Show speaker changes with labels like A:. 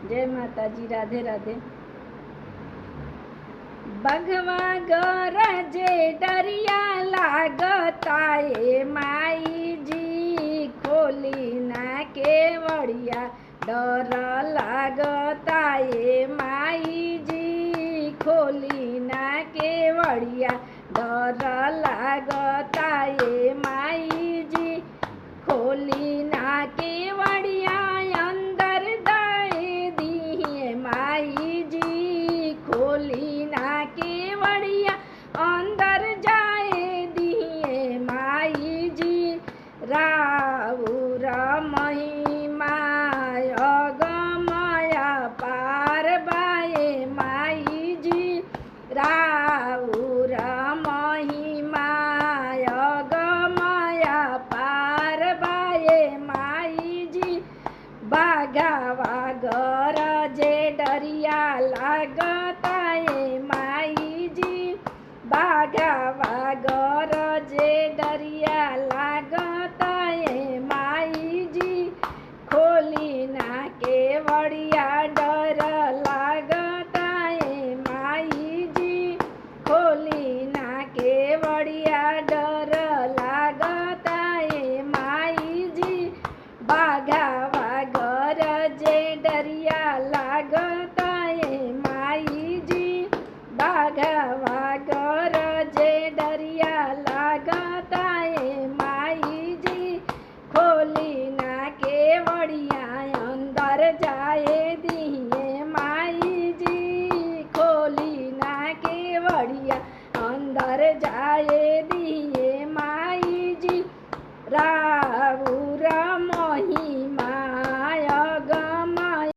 A: जय माताजी, राधे राधे। बघवा गरजे डरिया लागता ए माई जी, खोली ना केवड़िया डर लागता ए माई जी, खोली ना केवड़िया डर लागता ए माई जी, खोली ना केवड़िया अंदर दाए दिए माई जी, खोली ना केवड़िया अंदर जाए दिए माई जी, राउर महिमा अगमया पार बाए माई जी, राउर महिमा अगमया पार बाए माई जी, बाघावा गरजे डरिया लागता ए माई जी, बाघावा गरजे डरिया लागता ए माई जी, खोली ना केवड़िया डर लागता ए माई जी, खोली ना केवड़िया डर लागता ए माई जी, बाघावा गरजे डरिया लागता ए माई जी, बाघावा